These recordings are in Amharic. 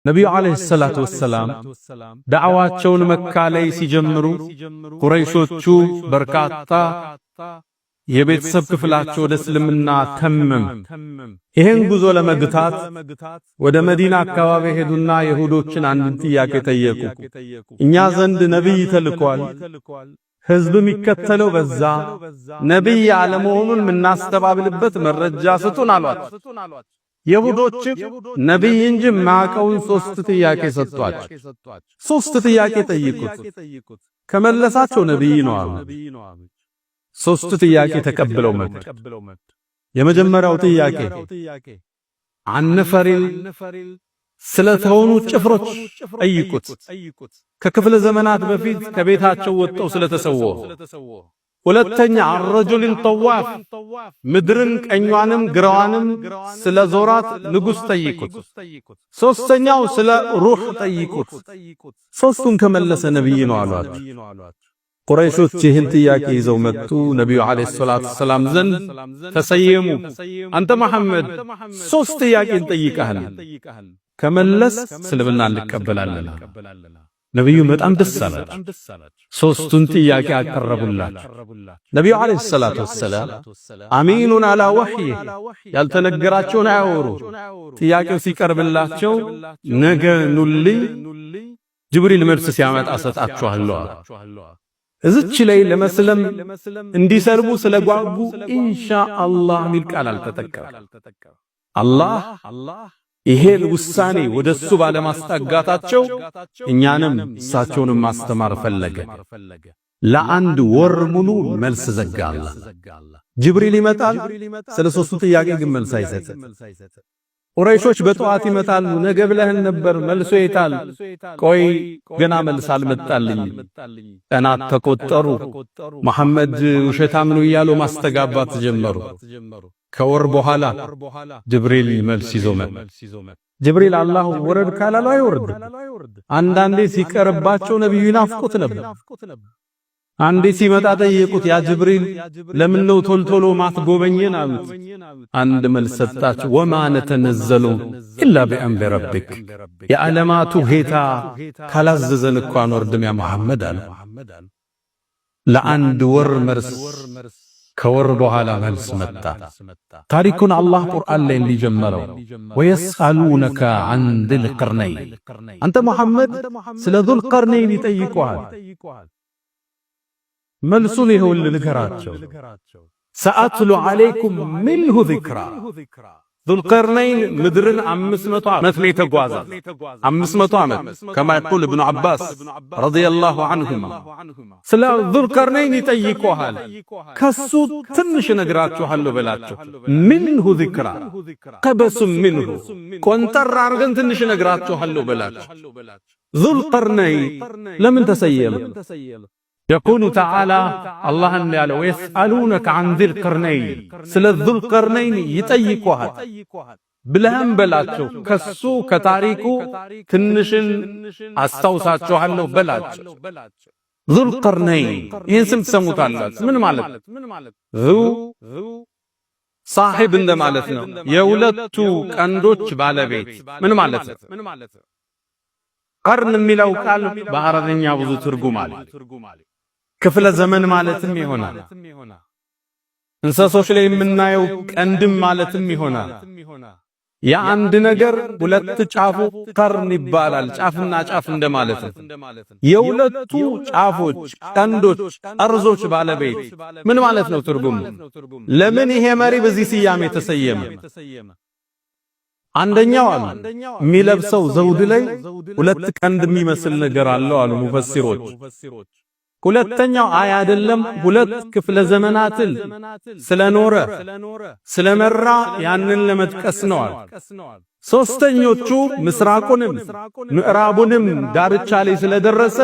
ነቢዩ ዓለይሂ ሰላቱ ወሰላም ዳዕዋቸውን መካ ላይ ሲጀምሩ ቁረይሾቹ በርካታ የቤተሰብ ክፍላቸው ወደ እስልምና ተመም። ይሄን ጉዞ ለመግታት ወደ መዲና አካባቢ ሄዱና ይሁዶችን አንድ ጥያቄ ጠየቁ። እኛ ዘንድ ነብይ ተልኳል፣ ህዝብ የሚከተለው በዛ፣ ነብይ ያለመሆኑን ምናስተባብልበት መረጃ ስጡን አሏቸው። ይሁዶች ነብይ እንጂ ማቀውን ሶስት ጥያቄ ሰጧቸው። ሶስት ጥያቄ ጠይቁት፣ ከመለሳቸው ነብይ ነው አሉ። ሶስት ጥያቄ ተቀብለው መጡ። የመጀመሪያው ጥያቄ አንፈሪል ስለተሆኑ ጭፍሮች ጠይቁት፣ ከክፍለ ዘመናት በፊት ከቤታቸው ወጥተው ስለተሰወሩ። ሁለተኛ አረጁልን ጠዋፍ ምድርን ቀኟንም ግራዋንም ስለ ዞራት ንጉስ ጠይቁት። ሶስተኛው ስለ ሩህ ጠይቁት። ሶስቱን ከመለሰ ነብይ ነው አሏቸው። ቁረይሾች ይህን ጥያቄ ይዘው መጡ። ነብዩ አለይሂ ሰላቱ ሰላም ዘንድ ተሰየሙ። አንተ መሐመድ ሶስት ጥያቄ እንጠይቃለን፣ ከመለስ እስልምና እንቀበላለን። ነብዩ በጣም ደስ አላቸው። ሶስቱን ጥያቄ አቀረቡላቸው። ነብዩ አለይሂ ሰላቱ ሰላም አሚኑን አላ ወህይ ያልተነገራቸውን አያወሩ። ጥያቄው ሲቀርብላቸው ነገ ኑልኝ ጅብሪል መልስ ሲያመጣ ሰጣችኋለሁ። እዚች ላይ ለመስለም እንዲሰርቡ ስለጓጉ ኢንሻአላህ ሚል ቃል አልተጠቀመም። አላህ ይሄን ውሳኔ ወደሱ ባለማስጠጋታቸው እኛንም እሳቸውንም ማስተማር ፈለገ። ለአንድ ወር ሙሉ መልስ ዘጋ። ጅብሪል ይመጣል፣ ስለ ሶስቱ ጥያቄ ግን መልስ አይሰጥም። ቁረይሾች በጠዋት ይመጣሉ፣ ነገ ብለህን ነበር መልሶ ይታል። ቆይ ገና መልስ አልመጣልኝ። ቀናት ተቆጠሩ። መሐመድ ውሸታም ነው እያሉ ማስተጋባት ጀመሩ። ከወር በኋላ ጅብሪል መልስ ይዞ መጣ። ጅብሪል አላህ ወረድ ካላለው አይወርድ። አንዳንዴ ሲቀርባቸው ነብዩ ይናፍቁት ነበር። አንዴ ሲመጣ ጠየቁት፣ ያ ጅብሪል ለምን ነው ቶልቶሎ ማትጎበኘን አሉት። አንድ መልስ ሰጣቸው፣ ወማ ነተነዘሉ ኢላ ቢአምሪ ረቢክ፣ የዓለማቱ ጌታ ካላዘዘን እኮ አንወርድም ያ መሐመድ አለ። ለአንድ ወር መርስ ከወር በኋላ መልስ መጣ። ታሪኩን አላህ ቁርአን ላይ እንዲጀመረው ወየስአሉነከ ዐን ዚል ቀርነይን፣ አንተ መሐመድ ስለ ዙል ቀርነይን ይጠይቁሃል። መልሱን ይሁን ልንገራቸው። ሰአትሉ ዐለይኩም ሚንሁ ዚክራ። ዙልቀርነይን ምድርን 500 ዓመት ነው የተጓዘ። 500 ዓመት ከማ ይቁል ኢብኑ አባስ ረዲየላሁ ዐንሁማ። ስለ ዙልቀርነይን ይጠይቁሃል፣ ከሱ ትንሽ ነግራችኋለሁ በላቸው። ሚንሁ ዚክራ ቀበሱም ሚንሁ፣ ቆንጠር አርገን ትንሽ ነግራችኋለሁ በላቸው። ዙልቀርነይን ለምን ተሰየመ? يقول تعالى الله قال ويسألونك عن ذي القرنين سل ذو القرنين يطيقوها ብለህም በላቸው ከሱ ከታሪኩ ትንሽን አስታውሳችኋለሁ በላቸው። ዙል ቀርነይን ይህን ስም ትሰሙታላችሁ። ምን ማለት ዙ ሳሒብ እንደማለት ነው። የሁለቱ ቀንዶች ባለቤት ምን ማለት ነው? ቀርን የሚለው ቃል በአረብኛ ብዙ ትርጉም አለ። ክፍለ ዘመን ማለትም ይሆናል። እንስሶች ላይ የምናየው ቀንድም ማለትም ይሆናል። የአንድ ነገር ሁለት ጫፉ ቀርን ይባላል። ጫፍና ጫፍ እንደማለት ነው። የሁለቱ ጫፎች ቀንዶች ጠርዞች ባለቤት ምን ማለት ነው ትርጉሙ? ለምን ይሄ መሪ በዚህ ስያሜ ተሰየመ? አንደኛው አሉ የሚለብሰው ዘውድ ላይ ሁለት ቀንድ የሚመስል ነገር አለው አሉ ሙፈሲሮች። ሁለተኛው አይ አይደለም፣ ሁለት ክፍለ ዘመናትን ስለኖረ ስለመራ ያንን ለመጥቀስ ነው አሉ። ሶስተኞቹ ምስራቁንም ምዕራቡንም ዳርቻ ላይ ስለደረሰ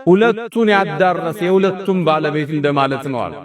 ሁለቱን ያዳረሰ የሁለቱም ባለቤት እንደማለት ነው አሉ።